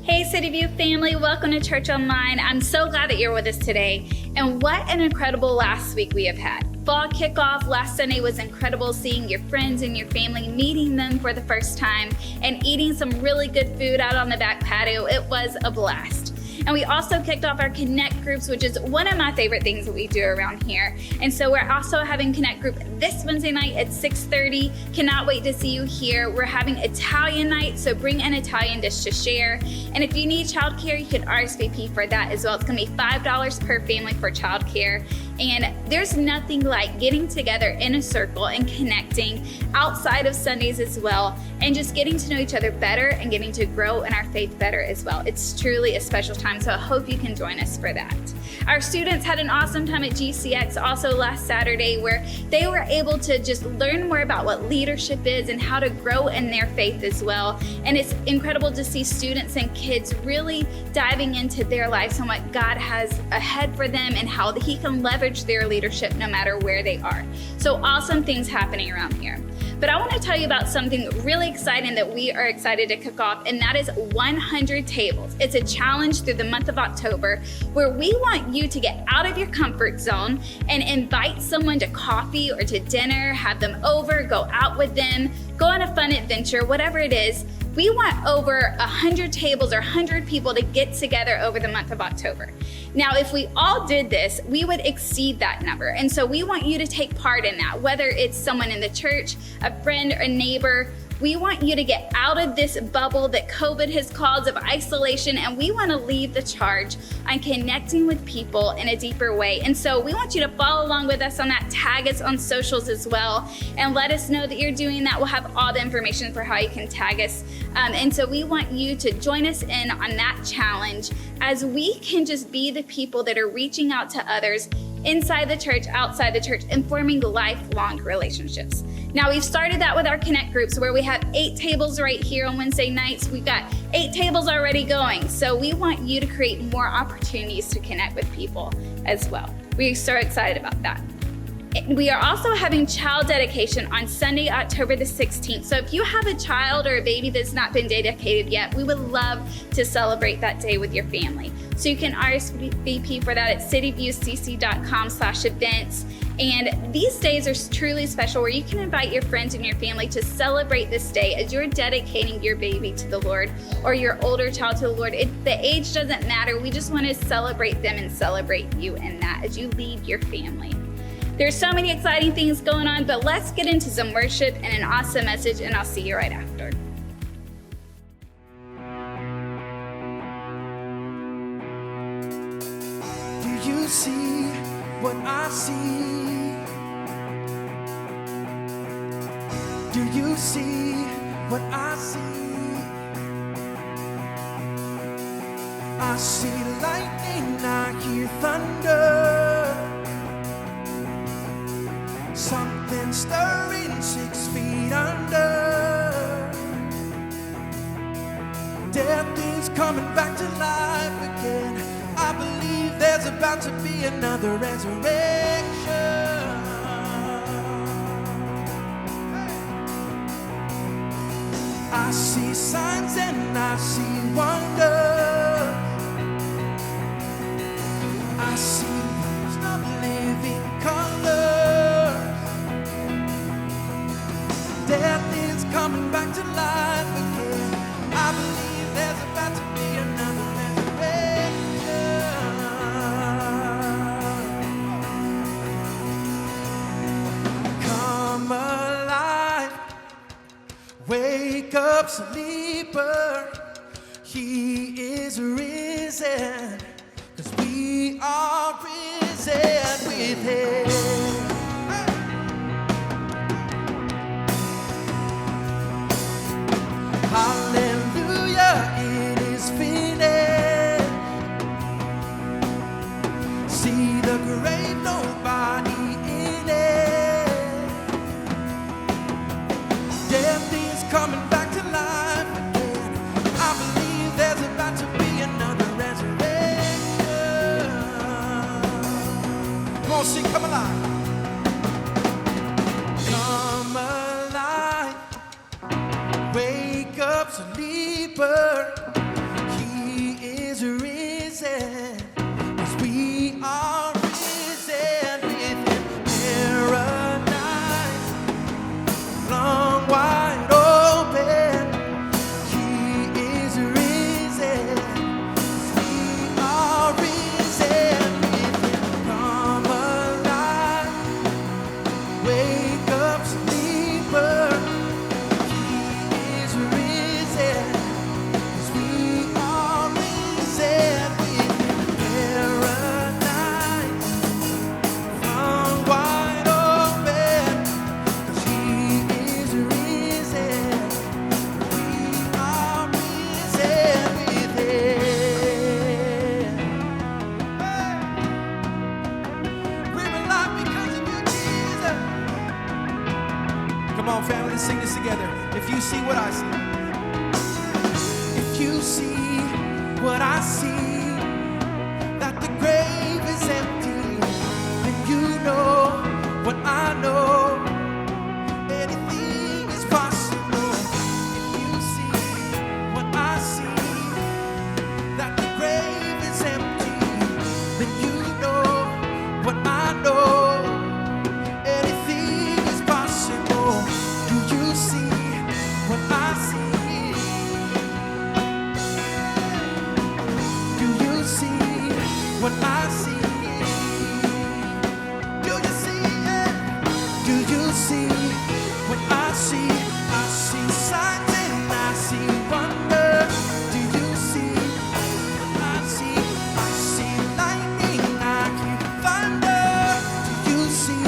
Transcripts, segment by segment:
Hey City View family, welcome to Church Online. I'm so glad that you're with us today. And what an incredible last week we have had. Fall kickoff last Sunday was incredible, seeing your friends and your family, meeting them for the first time, and eating some really good food out on the back patio. It was a blast. And we also kicked off our Connect groups, which is one of my favorite things that we do around here. And so we're also having Connect group this Wednesday night at 6:30. Cannot wait to see you here. We're having Italian night, so bring an Italian dish to share. And if you need childcare, you can RSVP for that as well. It's gonna be $5 per family for childcare. And there's nothing like getting together in a circle and connecting outside of Sundays as well, and just getting to know each other better and getting to grow in our faith better as well. It's truly a special time, so I hope you can join us for that. Our students had an awesome time at GCX also last Saturday, where they were able to just learn more about what leadership is and how to grow in their faith as well. And it's incredible to see students and kids really diving into their lives and what God has ahead for them and how He can leverage their leadership no matter where they are. So awesome things happening around here. But I want to tell you about something really exciting that we are excited to kick off, and that is 100 tables. It's a challenge through the month of October where we want you to get out of your comfort zone and invite someone to coffee or to dinner, have them over, go out with them, go on a fun adventure, whatever it is. We want over 100 tables or 100 people to get together over the month of October. Now, if we all did this, we would exceed that number. And so we want you to take part in that, whether it's someone in the church, a friend, or neighbor. We want you to get out of this bubble that COVID has caused of isolation, and we want to lead the charge on connecting with people in a deeper way. And so we want you to follow along with us on that. Tag us on socials as well, and let us know that you're doing that. We'll have all the information for how you can tag us. And so we want you to join us in on that challenge, as we can just be the people that are reaching out to others inside the church, outside the church, and forming lifelong relationships. Now, we've started that with our Connect groups, where we have 8 tables right here on Wednesday nights. We've got 8 tables already going. So we want you to create more opportunities to connect with people as well. We're so excited about that. We are also having child dedication on Sunday, October the 16th. So if you have a child or a baby that's not been dedicated yet, we would love to celebrate that day with your family. So you can RSVP for that at cityviewcc.com/events. And these days are truly special, where you can invite your friends and your family to celebrate this day as you're dedicating your baby to the Lord or your older child to the Lord. The age doesn't matter. We just want to celebrate them and celebrate you in that as you lead your family. There's so many exciting things going on, but let's get into some worship and an awesome message, and I'll see you right after. Do you see what I see? Do you see what I see? I see lightning, I hear thunder, something stirring 6 feet under. Death is coming back to life again. I believe there's about to be another resurrection. I see signs and I see wonders. I see rivers of living colors. Death is coming back to life again. I believe there's about to be another resurrection. Come alive, wake up, sleeper. He is risen, 'cause we are risen with Him. Hallelujah, it is finished. See the grave, nobody in it. Death is coming back to life again. I believe there's about to be another resurrection. Come on, sing, come alive. Come alive, wake up, sleeper. He Let's sing this together. If you see what I see. If you see what I see, that the grave is empty, then you know what I know. Anything is possible. If you see what I see, that the grave is empty, then you know what I know. Anything is possible. Do you see what I see? Do you see what I see? Do you see it? Do you see what I see? I see signs and I see wonder. Do you see what I see? I see lightning, I hear thunder. Do you see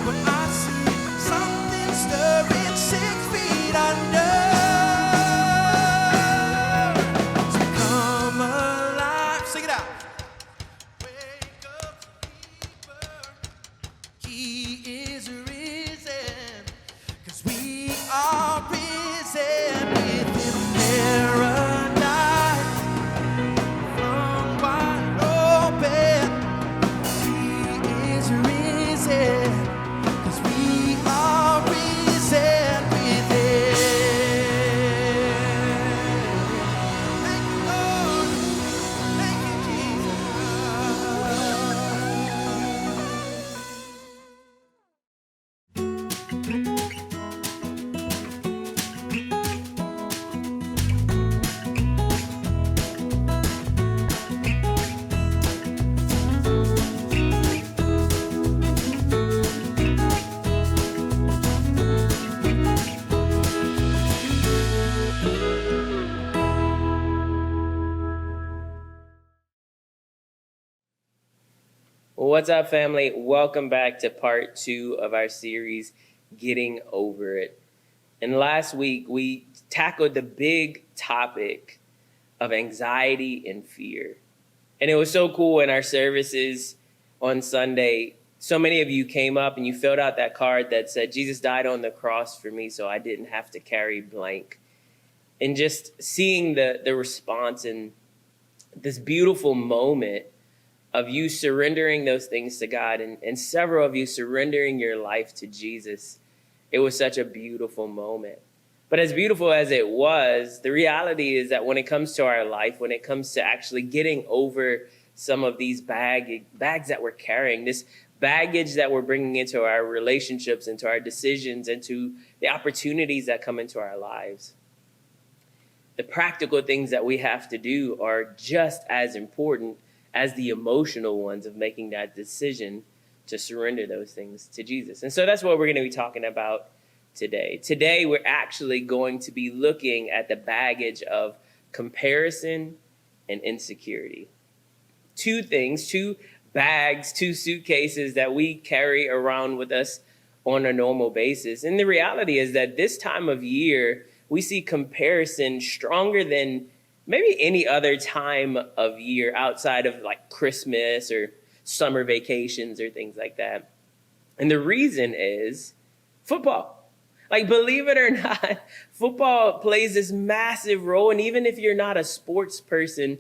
what I see? Something stirring 6 feet under. So come alive, sing it out. Wake up, sleeper. He is risen, 'cause we are risen with him. Paradise flung wide open. He is risen, 'cause we are risen with him. Thank you, Lord. Thank you, Jesus. What's up, family? Welcome back to part 2 of our series, Getting Over It. And last week, we tackled the big topic of anxiety and fear. And it was so cool in our services on Sunday. So many of you came up and you filled out that card that said, Jesus died on the cross for me so I didn't have to carry blank. And just seeing the response and this beautiful moment of you surrendering those things to God and several of you surrendering your life to Jesus. It was such a beautiful moment. But as beautiful as it was, the reality is that when it comes to our life, when it comes to actually getting over some of these bags that we're carrying, this baggage that we're bringing into our relationships, into our decisions, into the opportunities that come into our lives, the practical things that we have to do are just as important as the emotional ones of making that decision to surrender those things to Jesus. And so that's what we're going to be talking about today. Today, we're actually going to be looking at the baggage of comparison and insecurity. Two things, two bags, two suitcases that we carry around with us on a normal basis. And the reality is that this time of year, we see comparison stronger than maybe any other time of year outside of like Christmas or summer vacations or things like that. And the reason is football. Like, believe it or not, football plays this massive role. And even if you're not a sports person,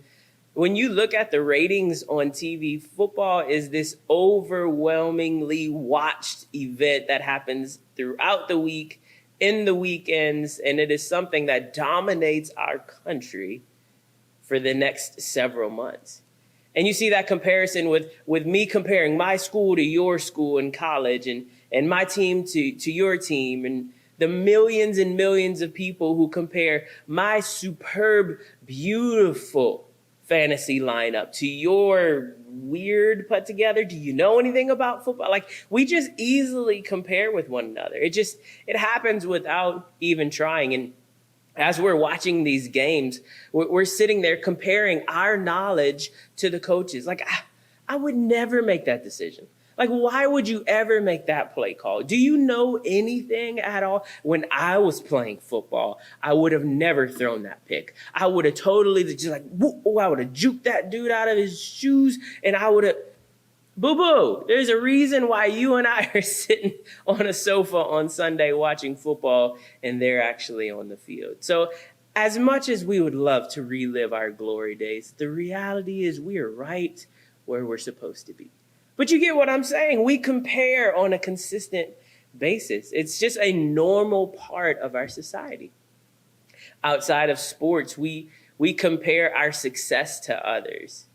when you look at the ratings on TV, football is this overwhelmingly watched event that happens throughout the week, in the weekends, and it is something that dominates our country for the next several months. And you see that comparison with me comparing my school to your school in college and my team to your team, and the millions and millions of people who compare my superb, beautiful fantasy lineup to your weird put together. Do you know anything about football? Like, we just easily compare with one another. It happens without even trying. And as we're watching these games, we're sitting there comparing our knowledge to the coaches. Like, I would never make that decision. Like, why would you ever make that play call? Do you know anything at all? When I was playing football, I would have never thrown that pick. I would have totally just like, I would have juked that dude out of his shoes, and I would have. Boo-boo, there's a reason why you and I are sitting on a sofa on Sunday watching football and they're actually on the field. So as much as we would love to relive our glory days, the reality is we are right where we're supposed to be. But you get what I'm saying? We compare on a consistent basis. It's just a normal part of our society. Outside of sports, we compare our success to others.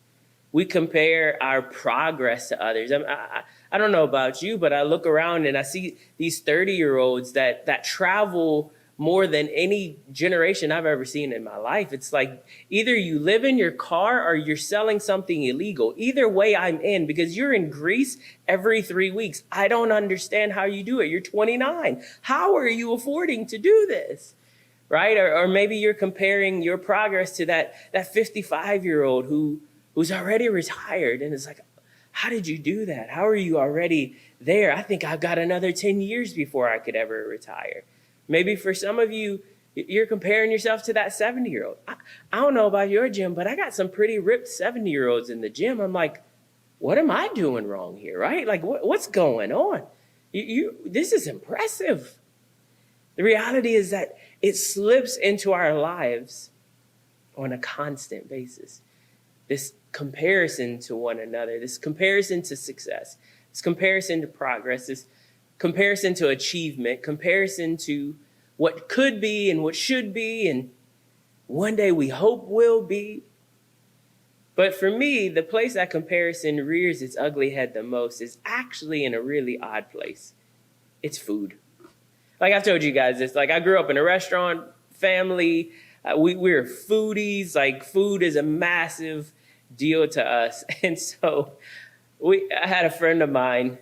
We compare our progress to others. I don't know about you, but I look around and I see these 30-year-olds that travel more than any generation I've ever seen in my life. It's like either you live in your car or you're selling something illegal. Either way, I'm in, because you're in Greece every 3 weeks. I don't understand how you do it. You're 29. How are you affording to do this? Right? Or maybe you're comparing your progress to that 55-year-old who's already retired, and it's like, how did you do that? How are you already there? I think I've got another 10 years before I could ever retire. Maybe for some of you, you're comparing yourself to that 70-year-old. I don't know about your gym, but I got some pretty ripped 70-year-olds in the gym. I'm like, what am I doing wrong here, right? Like, what's going on? This is impressive. The reality is that it slips into our lives on a constant basis. This comparison to one another, this comparison to success, this comparison to progress, this comparison to achievement, comparison to what could be and what should be and one day we hope will be. But for me, the place that comparison rears its ugly head the most is actually in a really odd place. It's food. Like I've told you guys this, like I grew up in a restaurant family. We're foodies. Like food is a massive deal to us. And so I had a friend of mine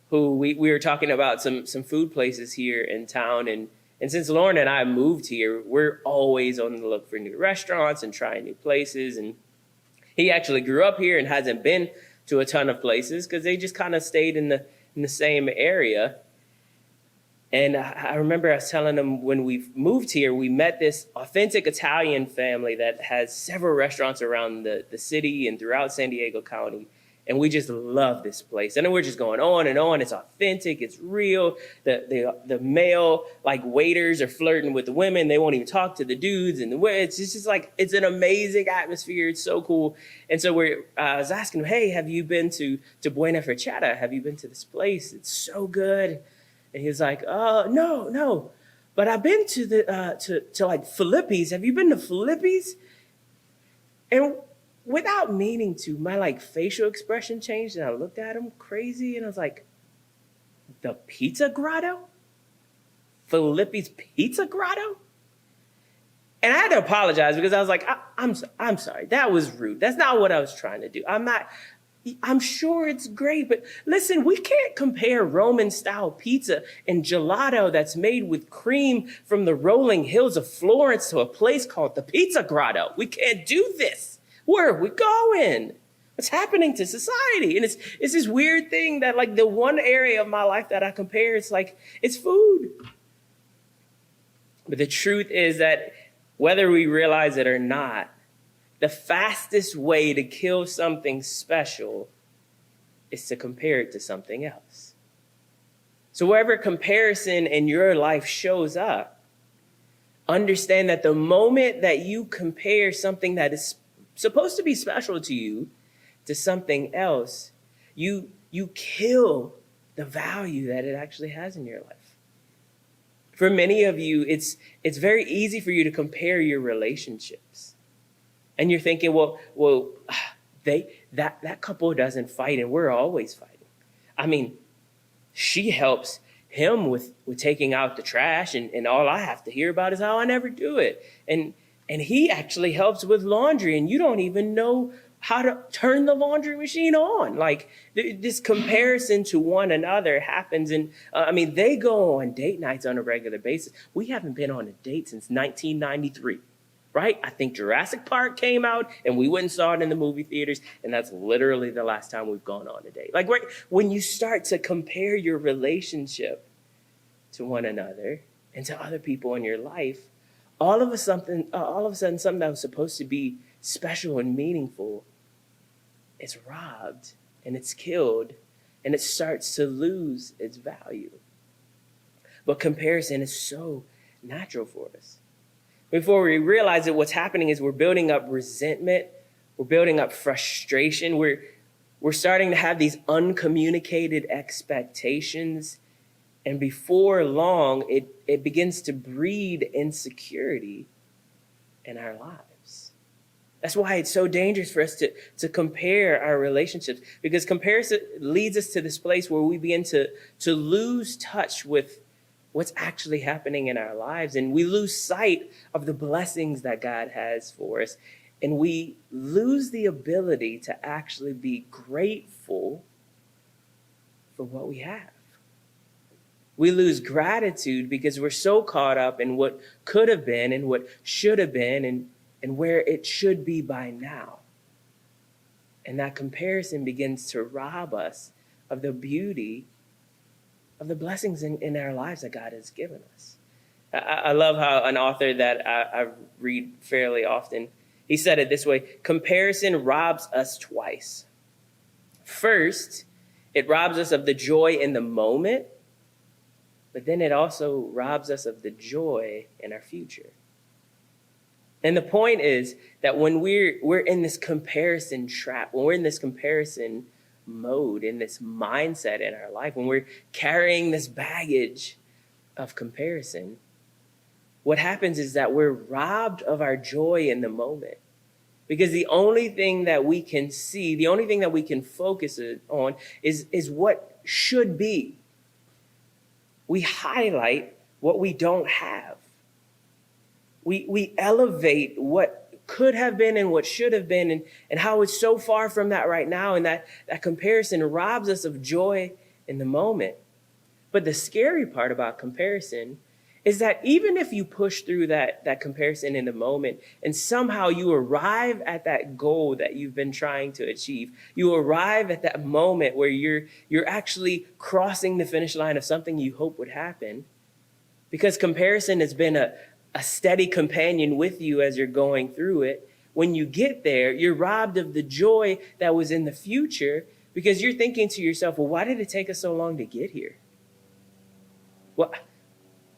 who we were talking about some food places here in town. And since Lauren and I moved here, we're always on the look for new restaurants and trying new places. And he actually grew up here and hasn't been to a ton of places because they just kind of stayed in the same area. And I remember I was telling him when we moved here, we met this authentic Italian family that has several restaurants around the city and throughout San Diego County. And we just love this place. And then we're just going on and on. It's authentic. It's real. The male like waiters are flirting with the women. They won't even talk to the dudes. And it's just like, it's an amazing atmosphere. It's so cool. And so I was asking him, hey, have you been to Buena Ferchata? Have you been to this place? It's so good. And he was like, no, but I've been to like Filippi's. Have you been to Filippi's? And without meaning to, my like facial expression changed and I looked at him crazy and I was like, the Pizza Grotto? Filippi's Pizza Grotto? And I had to apologize because I was like, I'm sorry. That was rude. That's not what I was trying to do. I'm sure it's great, but listen, we can't compare Roman-style pizza and gelato that's made with cream from the rolling hills of Florence to a place called the Pizza Grotto. We can't do this. Where are we going? What's happening to society? And it's this weird thing that like the one area of my life that I compare, it's like, it's food. But the truth is that whether we realize it or not, the fastest way to kill something special is to compare it to something else. So wherever comparison in your life shows up, understand that the moment that you compare something that is supposed to be special to you to something else, you kill the value that it actually has in your life. For many of you, it's very easy for you to compare your relationships. And you're thinking, well, that couple doesn't fight and we're always fighting. I mean, she helps him with taking out the trash and all I have to hear about is how I never do it. And he actually helps with laundry and you don't even know how to turn the laundry machine on. Like this comparison to one another happens. And they go on date nights on a regular basis. We haven't been on a date since 1993. Right? I think Jurassic Park came out and we went and saw it in the movie theaters. And that's literally the last time we've gone on a date. Like right, when you start to compare your relationship to one another and to other people in your life, all of a sudden, something that was supposed to be special and meaningful is robbed and it's killed, and it starts to lose its value. But comparison is so natural for us. Before we realize it, what's happening is we're building up resentment, we're building up frustration, we're starting to have these uncommunicated expectations, and before long, it begins to breed insecurity in our lives. That's why it's so dangerous for us to compare our relationships, because comparison leads us to this place where we begin to lose touch with what's actually happening in our lives, and we lose sight of the blessings that God has for us, and we lose the ability to actually be grateful for what we have. We lose gratitude because we're so caught up in what could have been and what should have been and where it should be by now. And that comparison begins to rob us of the beauty of the blessings in our lives that God has given us. I love how an author that I read fairly often, he said it this way: comparison robs us twice. First, it robs us of the joy in the moment, but then it also robs us of the joy in our future. And the point is that when we're in this comparison trap, when we're in this comparison mode, in this mindset in our life, when we're carrying this baggage of comparison, what happens is that we're robbed of our joy in the moment. Because the only thing that we can see, the only thing that we can focus on is what should be. We highlight what we don't have. We elevate what could have been and what should have been, and how it's so far from that right now, and that comparison robs us of joy in the moment. But the scary part about comparison is that even if you push through that comparison in the moment and somehow you arrive at that goal that you've been trying to achieve, you arrive at that moment where you're actually crossing the finish line of something you hope would happen, because comparison has been a steady companion with you as you're going through it. When you get there, you're robbed of the joy that was in the future, because you're thinking to yourself, well, why did it take us so long to get here?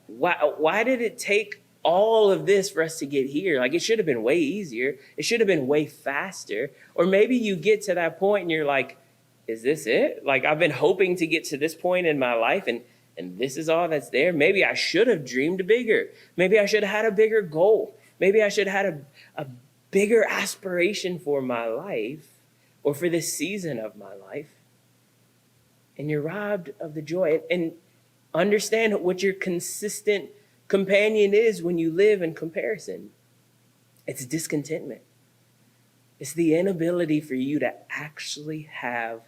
Why did it take all of this for us to get here? Like, it should have been way easier. It should have been way faster. Or maybe you get to that point and you're like, is this it? Like, I've been hoping to get to this point in my life, and this is all that's there. Maybe I should have dreamed bigger. Maybe I should have had a bigger goal. Maybe I should have had a bigger aspiration for my life, or for this season of my life. And you're robbed of the joy. And understand what your consistent companion is when you live in comparison. It's discontentment. It's the inability for you to actually have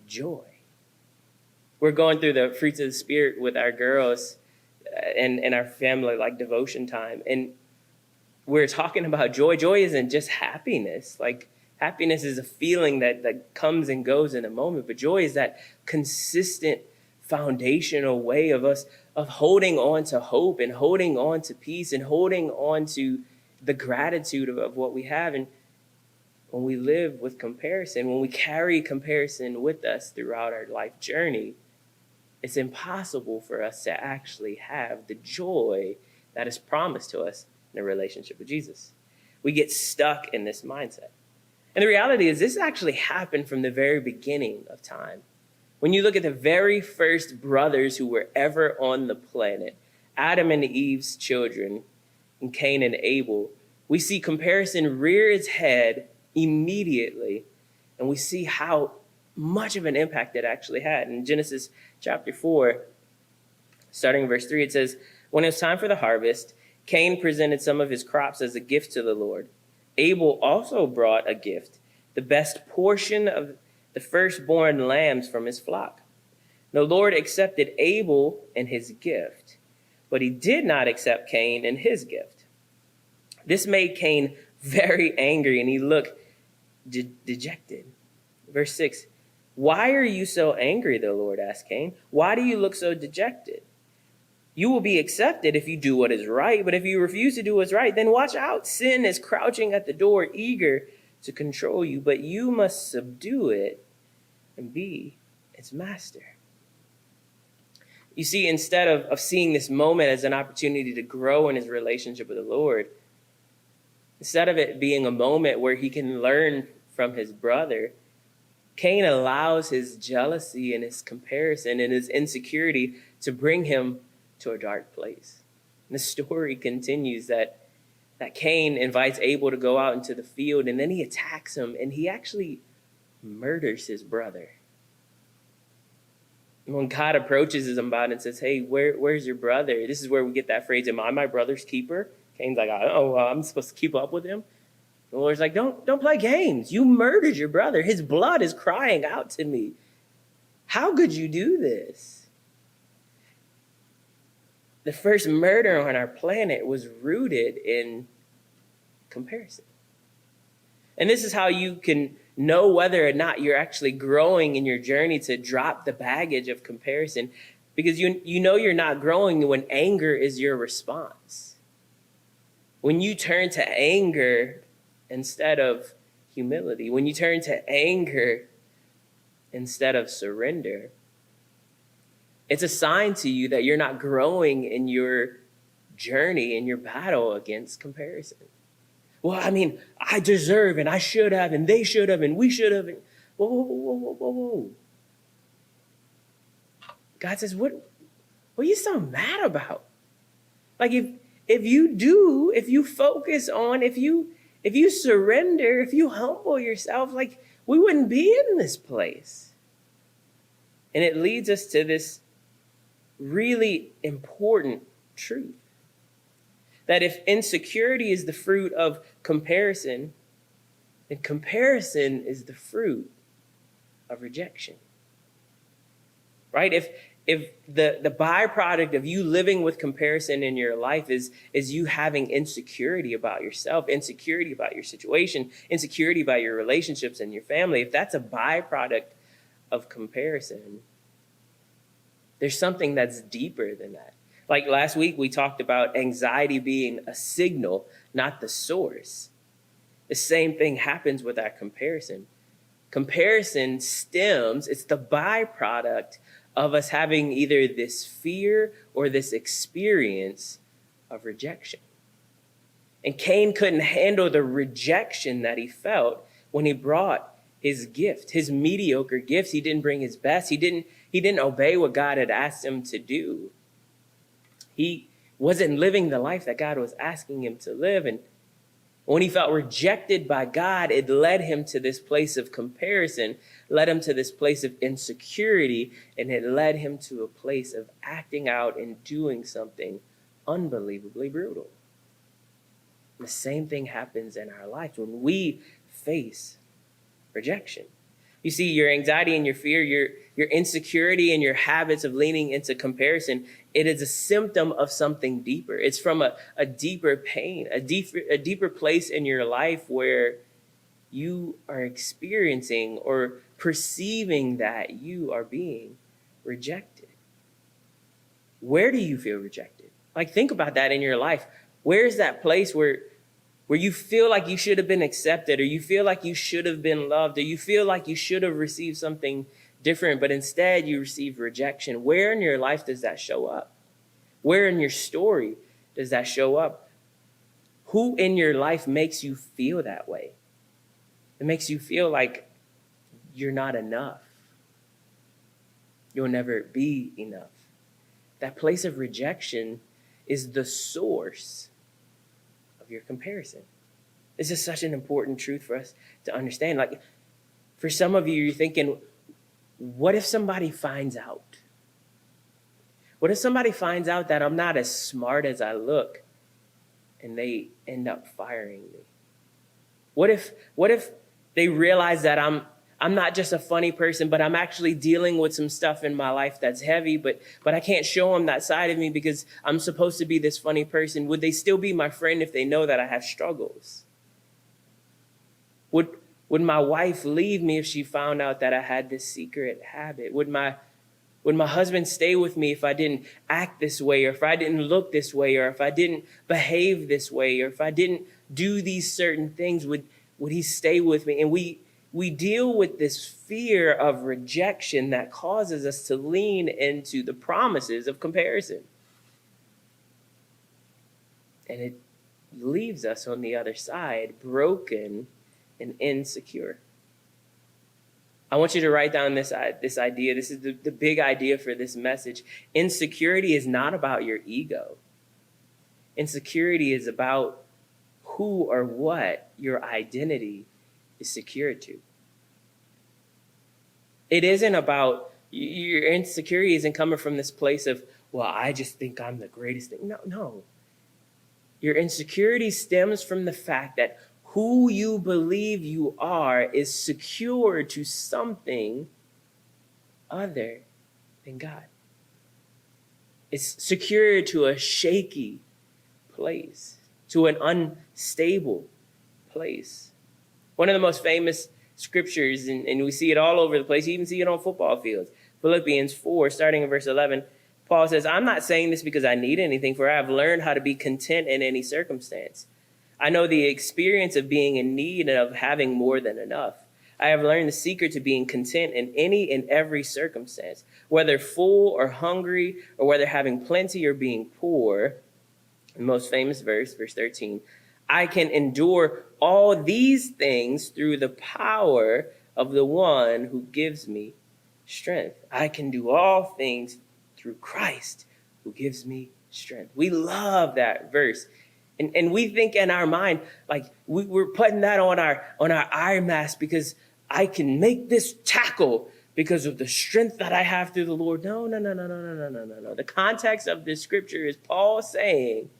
joy. We're going through the fruits of the Spirit with our girls and our family, like devotion time. And we're talking about joy. Joy isn't just happiness. Like, happiness is a feeling that comes and goes in a moment. But joy is that consistent foundational way of us of holding on to hope and holding on to peace and holding on to the gratitude of what we have. And when we live with comparison, when we carry comparison with us throughout our life journey, it's impossible for us to actually have the joy that is promised to us in a relationship with Jesus. We get stuck in this mindset. And the reality is, this actually happened from the very beginning of time. When you look at the very first brothers who were ever on the planet, Adam and Eve's children, and Cain and Abel, we see comparison rear its head immediately, and we see how much of an impact it actually had. In Genesis chapter 4, starting in verse 3, it says, when it was time for the harvest, Cain presented some of his crops as a gift to the Lord. Abel also brought a gift, the best portion of the firstborn lambs from his flock. The Lord accepted Abel and his gift, but he did not accept Cain and his gift. This made Cain very angry, and he looked dejected. Verse 6, why are you so angry, the Lord asked Cain. Why do you look so dejected? You will be accepted if you do what is right, but if you refuse to do what's right, then watch out. Sin is crouching at the door, eager to control you, but you must subdue it and be its master. You see, instead of seeing this moment as an opportunity to grow in his relationship with the Lord, instead of it being a moment where he can learn from his brother, Cain allows his jealousy and his comparison and his insecurity to bring him to a dark place. And the story continues that Cain invites Abel to go out into the field, and then he attacks him, and he actually murders his brother. And when God approaches him about it and says, hey, where's your brother? This is where we get that phrase, am I my brother's keeper? Cain's like, oh, I'm supposed to keep up with him? The Lord's like, don't play games. You murdered your brother. His blood is crying out to me. How could you do this? The first murder on our planet was rooted in comparison. And this is how you can know whether or not you're actually growing in your journey to drop the baggage of comparison, because you know you're not growing when anger is your response. When you turn to anger instead of humility, when you turn to anger instead of surrender, it's a sign to you that you're not growing in your journey, in your battle against comparison. Well, I mean, I deserve, and I should have, and they should have, and we should have. Whoa. God says, what are you so mad about? Like if you focus on, if you surrender, if you humble yourself, like we wouldn't be in this place. And it leads us to this really important truth. That if insecurity is the fruit of comparison, then comparison is the fruit of rejection. Right? If the byproduct of you living with comparison in your life is you having insecurity about yourself, insecurity about your situation, insecurity about your relationships and your family, if that's a byproduct of comparison, there's something that's deeper than that. Like last week, we talked about anxiety being a signal, not the source. The same thing happens with our comparison. Comparison it's the byproduct of us having either this fear or this experience of rejection. And Cain couldn't handle the rejection that he felt when he brought his gift, his mediocre gifts. He didn't bring his best. He didn't obey what God had asked him to do. He wasn't living the life that God was asking him to live. And when he felt rejected by God, it led him to this place of comparison, led him to this place of insecurity, and it led him to a place of acting out and doing something unbelievably brutal. And the same thing happens in our lives when we face rejection. You see, your anxiety and your fear, your insecurity and your habits of leaning into comparison, it is a symptom of something deeper. It's from a deeper pain, a deeper place in your life where you are experiencing or perceiving that you are being rejected. Where do you feel rejected? Like, think about that in your life. Where's that place where you feel like you should have been accepted, or you feel like you should have been loved, or you feel like you should have received something different, but instead you receive rejection? Where in your life does that show up? Where in your story does that show up? Who in your life makes you feel that way? It makes you feel like you're not enough. You'll never be enough. That place of rejection is the source of your comparison. This is such an important truth for us to understand. Like, for some of you, you're thinking, what if somebody finds out? What if somebody finds out that I'm not as smart as I look and they end up firing me? What if they realize that I'm not just a funny person, but I'm actually dealing with some stuff in my life that's heavy, but I can't show them that side of me because I'm supposed to be this funny person? Would they still be my friend if they know that I have struggles? Would my wife leave me if she found out that I had this secret habit? Would my husband stay with me if I didn't act this way, or if I didn't look this way, or if I didn't behave this way, or if I didn't do these certain things? Would he stay with me? And we we deal with this fear of rejection that causes us to lean into the promises of comparison. And it leaves us on the other side broken and insecure. I want you to write down this idea. This is the big idea for this message. Insecurity is not about your ego. Insecurity is about who or what your identity is secured to. It isn't about, your insecurity isn't coming from this place of, well, I just think I'm the greatest thing. No. Your insecurity stems from the fact that who you believe you are is secured to something other than God. It's secured to a shaky place, to an unstable place. One of the most famous scriptures, and we see it all over the place, you even see it on football fields. Philippians 4, starting in verse 11, Paul says, I'm not saying this because I need anything, for I have learned how to be content in any circumstance. I know the experience of being in need and of having more than enough. I have learned the secret to being content in any and every circumstance, whether full or hungry, or whether having plenty or being poor. The most famous verse 13, I can endure all these things through the power of the one who gives me strength. I can do all things through Christ who gives me strength. We love that verse. And we think in our mind, like we're putting that on our iron mask because I can make this tackle because of the strength that I have through the Lord. No. The context of this scripture is Paul saying,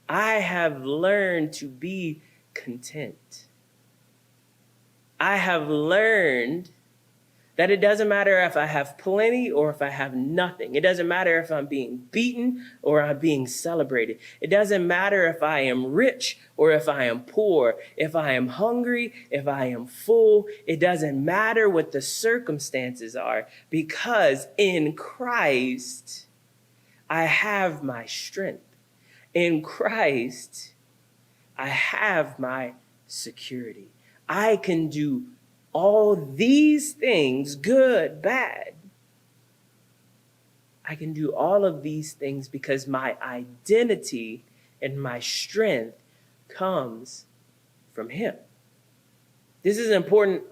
I have learned to be content. I have learned that it doesn't matter if I have plenty or if I have nothing. It doesn't matter if I'm being beaten or I'm being celebrated. It doesn't matter if I am rich or if I am poor, if I am hungry, if I am full. It doesn't matter what the circumstances are, because in Christ, I have my strength. In Christ, I have my security. I can do all these things, good, bad. I can do all of these things because my identity and my strength comes from Him. This is an important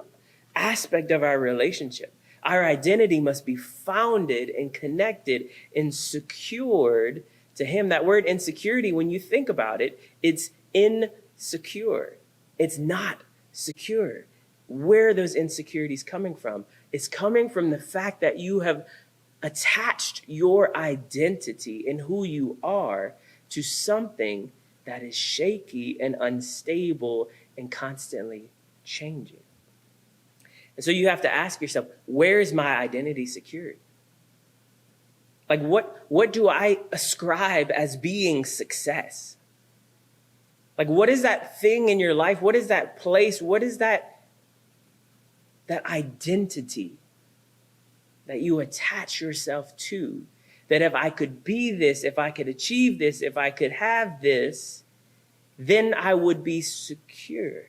aspect of our relationship. Our identity must be founded and connected and secured to Him. That word insecurity, when you think about it, it's insecure. It's not secure. Where are those insecurities coming from? It's coming from the fact that you have attached your identity and who you are to something that is shaky and unstable and constantly changing. And so you have to ask yourself, where is my identity secured? Like what do I ascribe as being success? Like what is that thing in your life? What is that place? What is that identity that you attach yourself to? That if I could be this, if I could achieve this, if I could have this, then I would be secure.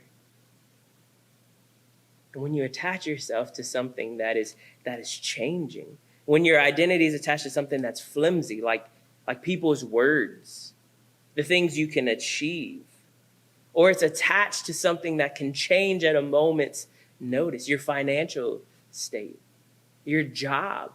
And when you attach yourself to something that is changing, when your identity is attached to something that's flimsy, like people's words, the things you can achieve, or it's attached to something that can change at a moment's notice, your financial state, your job,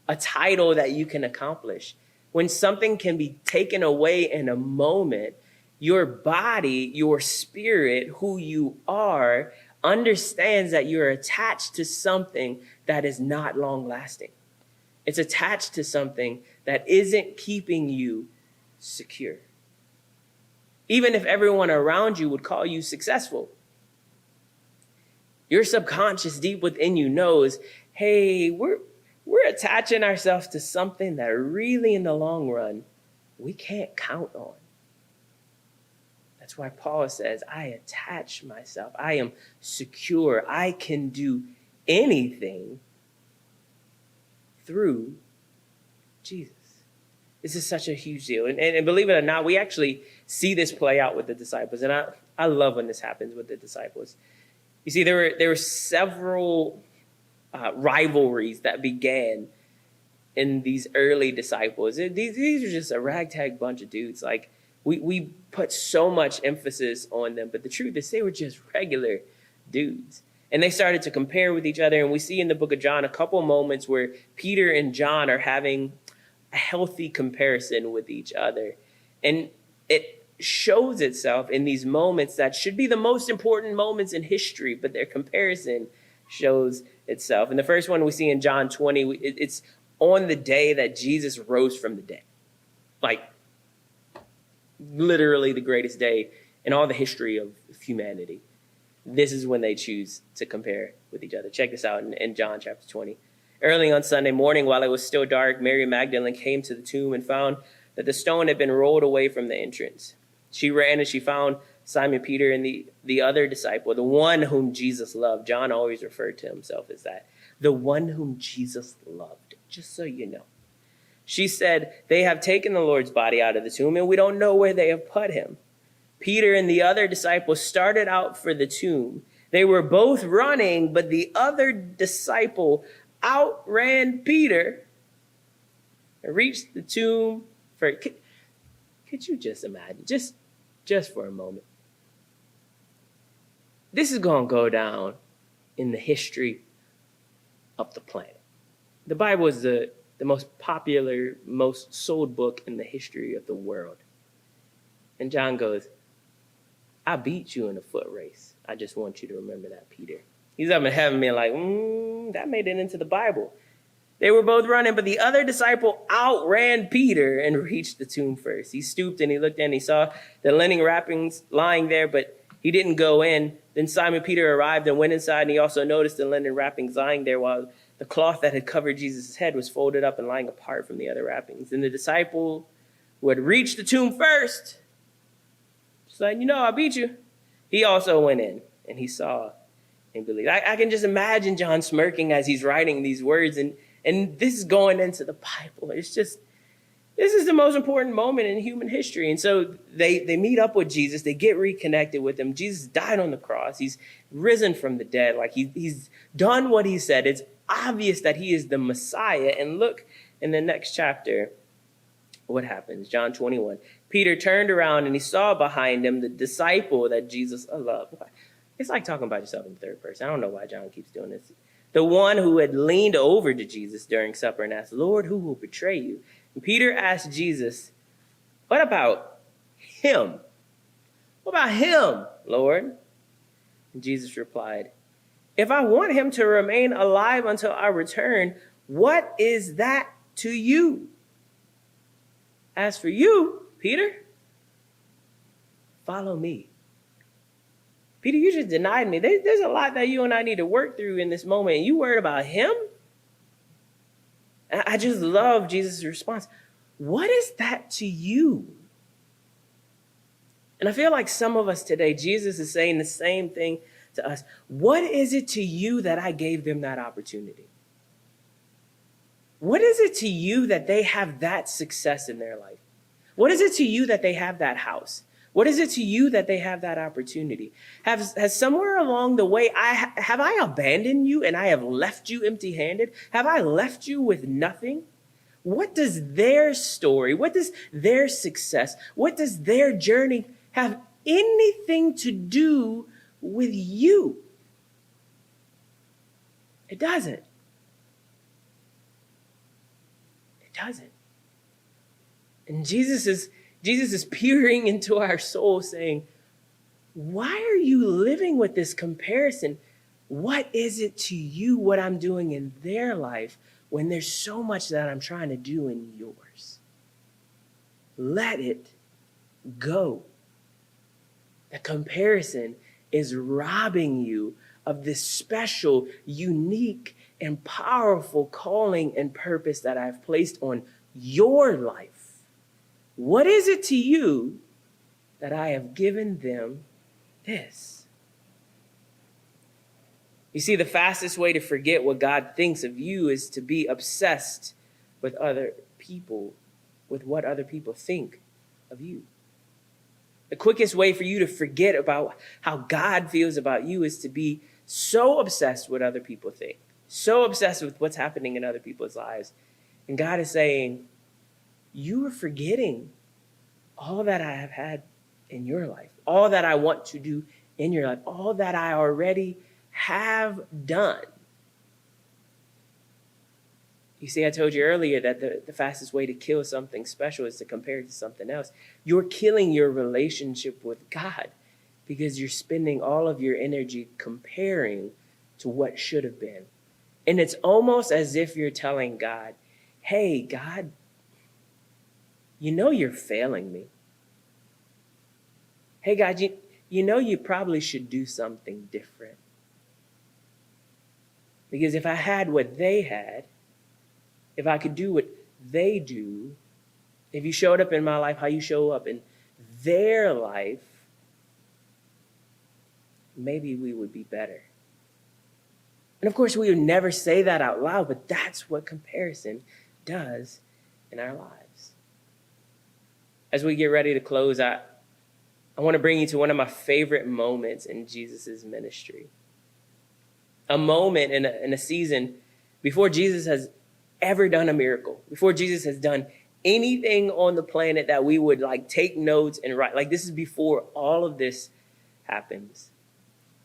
a title that you can accomplish. When something can be taken away in a moment, your body, your spirit, who you are, understands that you're attached to something that is not long lasting. It's attached to something that isn't keeping you secure. Even if everyone around you would call you successful, your subconscious deep within you knows, hey, we're attaching ourselves to something that really in the long run, we can't count on. That's why Paul says, I attach myself. I am secure. I can do anything through Jesus. This is such a huge deal. And believe it or not, we actually see this play out with the disciples. And I love when this happens with the disciples. You see, there were several rivalries that began in these early disciples. These are just a ragtag bunch of dudes. Like we put so much emphasis on them, but the truth is they were just regular dudes. And they started to compare with each other. And we see in the book of John a couple moments where Peter and John are having a healthy comparison with each other. And it shows itself in these moments that should be the most important moments in history, but their comparison shows itself. And the first one we see in John 20, it's on the day that Jesus rose from the dead. Like, literally the greatest day in all the history of humanity. This is when they choose to compare with each other. Check this out in John chapter 20. Early on Sunday morning, while it was still dark, Mary Magdalene came to the tomb and found that the stone had been rolled away from the entrance. She ran and she found Simon Peter and the other disciple, the one whom Jesus loved. John always referred to himself as that. The one whom Jesus loved, just so you know. She said, "They have taken the Lord's body out of the tomb, and we don't know where they have put him." Peter and the other disciple started out for the tomb. They were both running, but the other disciple outran Peter and reached the tomb first. Could you just imagine, just for a moment? This is going to go down in the history of the planet. The Bible is the most popular, most sold book in the history of the world. And John goes, "I beat you in a foot race. I just want you to remember that, Peter." He's up in heaven being like, that made it into the Bible. They were both running, but the other disciple outran Peter and reached the tomb first. He stooped and he looked in. He saw the linen wrappings lying there, but he didn't go in. Then Simon Peter arrived and went inside, and he also noticed the linen wrappings lying there, while the cloth that had covered Jesus' head was folded up and lying apart from the other wrappings. And the disciple who had reached the tomb first, just like, I beat you, he also went in, and he saw and believed. I can just imagine John smirking as he's writing these words, and this is going into the Bible. It's just, this is the most important moment in human history. And so they meet up with Jesus. They get reconnected with him. Jesus died on the cross. He's risen from the dead. Like he's done what he said. It's obvious that he is the Messiah. And look in the next chapter what happens. John 21. Peter turned around and he saw behind him the disciple that Jesus loved. It's like talking about yourself in the third person. I don't know why John keeps doing this. The one who had leaned over to Jesus during supper and asked, "Lord, who will betray you?" And Peter asked Jesus, "What about him? What about him, Lord?" And Jesus replied, "If I want him to remain alive until I return, what is that to you? As for you, Peter, follow me." Peter, you just denied me. There's a lot that you and I need to work through in this moment. And you worried about him? I just love Jesus' response. What is that to you? And I feel like some of us today, Jesus is saying the same thing to us. What is it to you that I gave them that opportunity? What is it to you that they have that success in their life? What is it to you that they have that house? What is it to you that they have that opportunity? Has somewhere along the way, have I abandoned you and I have left you empty-handed? Have I left you with nothing? What does their story, what does their success, what does their journey have anything to do with you? It doesn't. It doesn't. And Jesus is peering into our soul saying, why are you living with this comparison? What is it to you what I'm doing in their life when there's so much that I'm trying to do in yours? Let it go. The comparison is robbing you of this special, unique, and powerful calling and purpose that I've placed on your life. What is it to you that I have given them this? You see, the fastest way to forget what God thinks of you is to be obsessed with other people, with what other people think of you. The quickest way for you to forget about how God feels about you is to be so obsessed with what other people think, so obsessed with what's happening in other people's lives. And God is saying, you are forgetting all that I have had in your life, all that I want to do in your life, all that I already have done. You see, I told you earlier that the fastest way to kill something special is to compare it to something else. You're killing your relationship with God because you're spending all of your energy comparing to what should have been. And it's almost as if you're telling God, hey, God, you know you're failing me. Hey, God, you know you probably should do something different. Because if I had what they had, if I could do what they do, if you showed up in my life how you show up in their life, maybe we would be better. And of course, we would never say that out loud, but that's what comparison does in our lives. As we get ready to close, I want to bring you to one of my favorite moments in Jesus' ministry. A moment in a season before Jesus has ever done a miracle, before Jesus has done anything on the planet that we would take notes and write. This is before all of this happens.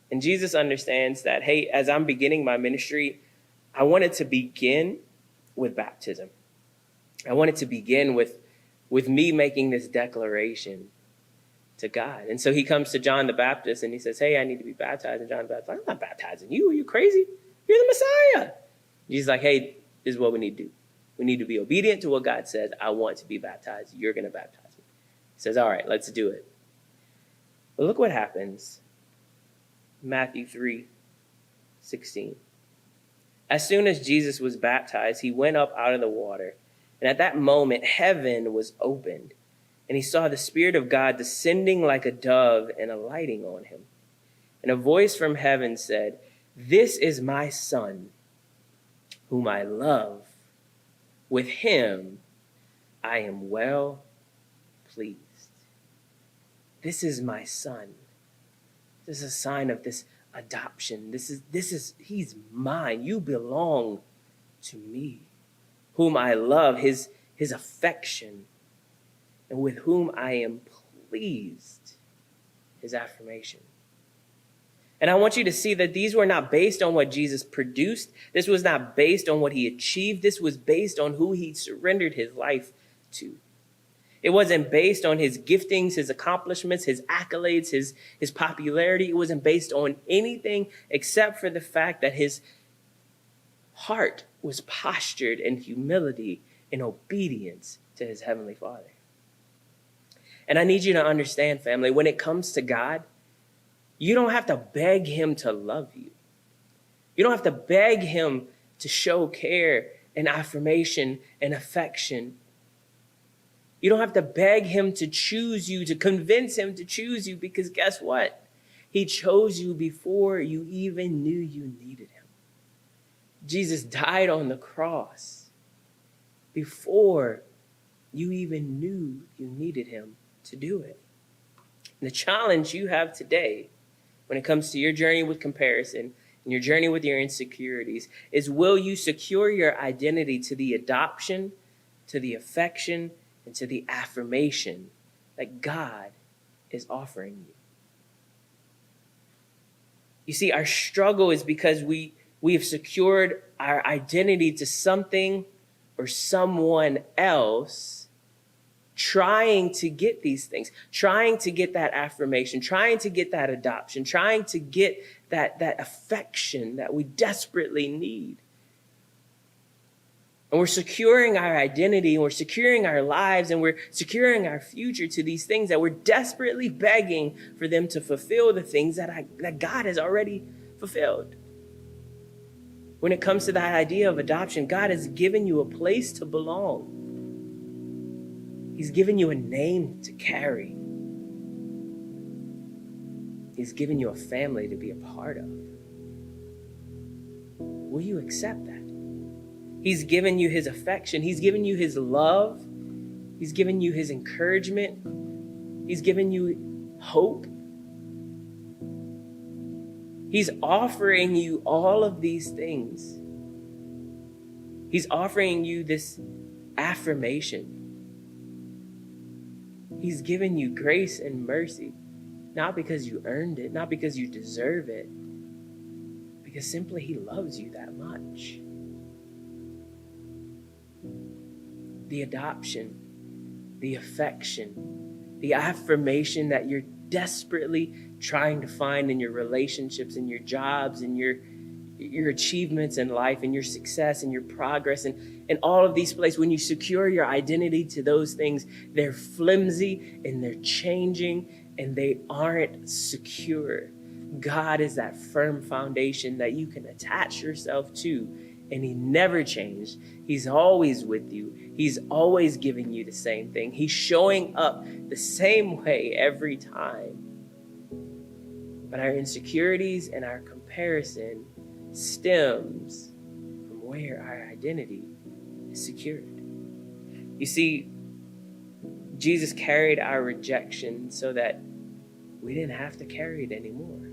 And Jesus understands that, hey, as I'm beginning my ministry, I wanted to begin with baptism. I wanted to begin with me making this declaration to God. And so he comes to John the Baptist and he says, hey, I need to be baptized. And John the Baptist, I'm not baptizing you. Are you crazy? You're the Messiah. Jesus is like, hey, this is what we need to do. We need to be obedient to what God says. I want to be baptized. You're going to baptize me. He says, all right, let's do it. But look what happens. Matthew 3:16. As soon as Jesus was baptized, he went up out of the water. And at that moment, heaven was opened. And he saw the Spirit of God descending like a dove and alighting on him. And a voice from heaven said, this is my Son, whom I love. With him I am well pleased. This is my Son. This is a sign of this adoption. He's mine. You belong to me. Whom I love, his affection, and with whom I am pleased, his affirmation. And I want you to see that these were not based on what Jesus produced. This was not based on what he achieved. This was based on who he surrendered his life to. It wasn't based on his giftings, his accomplishments, his accolades, his popularity. It wasn't based on anything except for the fact that his heart was postured in humility and obedience to his heavenly Father. And I need you to understand, family, when it comes to God, you don't have to beg him to love you. You don't have to beg him to show care and affirmation and affection. You don't have to beg him to choose you, to convince him to choose you, because guess what? He chose you before you even knew you needed him. Jesus died on the cross before you even knew you needed him to do it. And the challenge you have today when it comes to your journey with comparison and your journey with your insecurities is, will you secure your identity to the adoption, to the affection, and to the affirmation that God is offering you? You see, our struggle is because we have secured our identity to something or someone else, trying to get these things, trying to get that affirmation, trying to get that adoption, trying to get that affection that we desperately need. And we're securing our identity, and we're securing our lives, and we're securing our future to these things that we're desperately begging for them to fulfill the things that God has already fulfilled. When it comes to that idea of adoption, God has given you a place to belong. He's given you a name to carry. He's given you a family to be a part of. Will you accept that? He's given you his affection. He's given you his love. He's given you his encouragement. He's given you hope. He's offering you all of these things. He's offering you this affirmation. He's given you grace and mercy, not because you earned it, not because you deserve it, because simply he loves you that much. The adoption, the affection, the affirmation that you're desperately trying to find in your relationships, in your jobs, in your achievements in life, and your success and your progress, and all of these places. When you secure your identity to those things, they're flimsy and they're changing and they aren't secure. God is that firm foundation that you can attach yourself to, and he never changed. He's always with you. He's always giving you the same thing. He's showing up the same way every time. But our insecurities and our comparison stems from where our identity is secured. You see, Jesus carried our rejection so that we didn't have to carry it anymore.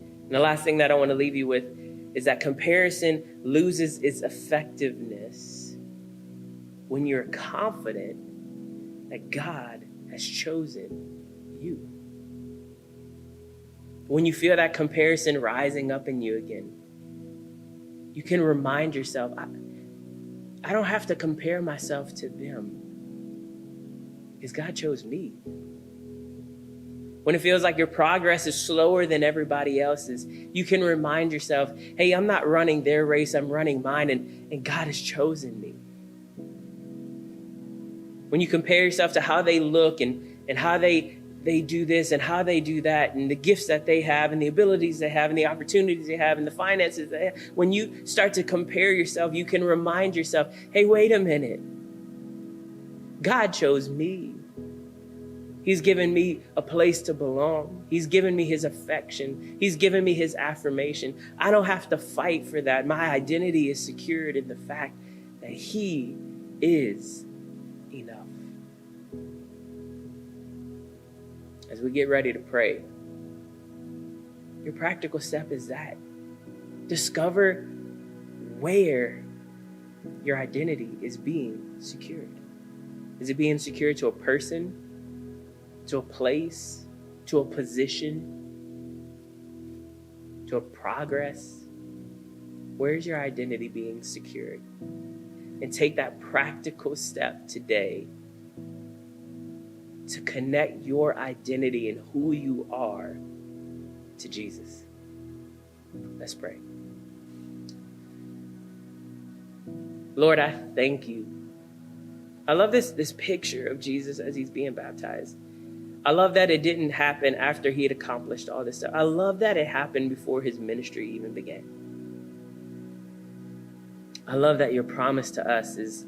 And the last thing that I want to leave you with is that comparison loses its effectiveness when you're confident that God has chosen you. When you feel that comparison rising up in you again, you can remind yourself, I don't have to compare myself to them, because God chose me. When it feels like your progress is slower than everybody else's, you can remind yourself, hey, I'm not running their race, I'm running mine, and God has chosen me. When you compare yourself to how they look and how they do this and how they do that, and the gifts that they have and the abilities they have and the opportunities they have and the finances they have, when you start to compare yourself, you can remind yourself, hey, wait a minute. God chose me. He's given me a place to belong. He's given me his affection. He's given me his affirmation. I don't have to fight for that. My identity is secured in the fact that he is enough. As we get ready to pray, your practical step is that. Discover where your identity is being secured. Is it being secured to a person, to a place, to a position, to a progress? Where's your identity being secured? And take that practical step today to connect your identity and who you are to Jesus. Let's pray. Lord, I thank you. I love this picture of Jesus as he's being baptized. I love that it didn't happen after he had accomplished all this stuff. I love that it happened before his ministry even began. I love that your promise to us is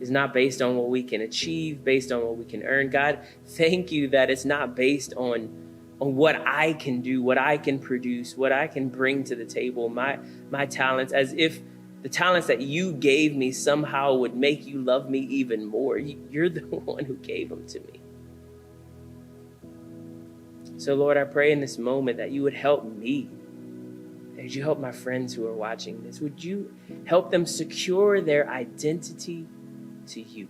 not based on what we can achieve, based on what we can earn. God, thank you that it's not based on what I can do, what I can produce, what I can bring to the table, my talents, as if the talents that you gave me somehow would make you love me even more. You're the one who gave them to me. So, Lord, I pray in this moment that you would help me. Would you help my friends who are watching this? Would you help them secure their identity to you?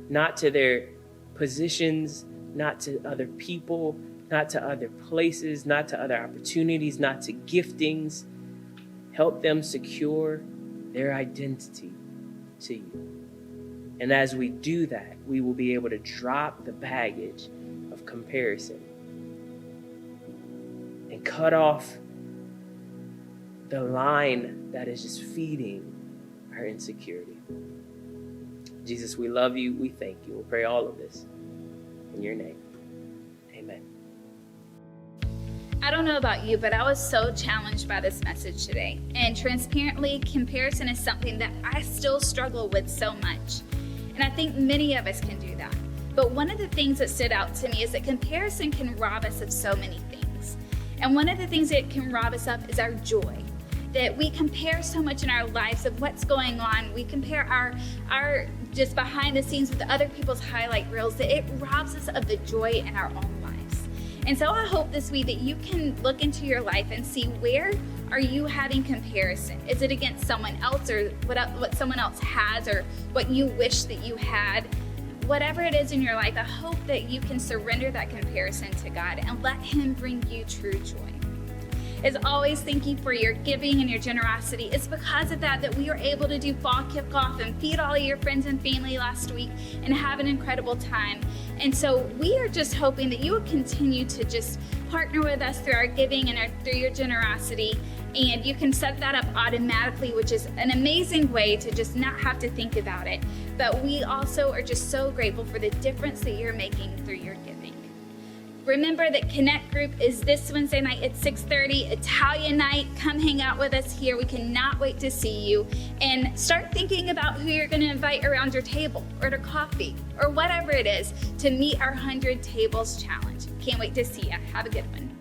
Not to their positions, not to other people, not to other places, not to other opportunities, not to giftings. Help them secure their identity to you. And as we do that, we will be able to drop the baggage of comparison and cut off the line that is just feeding our insecurity. Jesus, we love you. We thank you. We'll pray all of this in your name. Amen. I don't know about you, but I was so challenged by this message today. And transparently, comparison is something that I still struggle with so much. And I think many of us can do that. But one of the things that stood out to me is that comparison can rob us of so many things. And one of the things that can rob us of is our joy. That we compare so much in our lives of what's going on. We compare our just behind the scenes with other people's highlight reels, that it robs us of the joy in our own lives. And so I hope this week that you can look into your life and see, where are you having comparison? Is it against someone else, or what someone else has, or what you wish that you had? Whatever it is in your life, I hope that you can surrender that comparison to God and let Him bring you true joy. As always, thank you for your giving and your generosity. It's because of that we were able to do fall kickoff and feed all of your friends and family last week and have an incredible time. And so we are just hoping that you will continue to just partner with us through our giving and through your generosity. And you can set that up automatically, which is an amazing way to just not have to think about it. But we also are just so grateful for the difference that you're making through your giving. Remember that Connect Group is this Wednesday night at 6:30, Italian night. Come hang out with us here. We cannot wait to see you. And start thinking about who you're going to invite around your table, or to coffee, or whatever it is, to meet our 100 Tables Challenge. Can't wait to see you. Have a good one.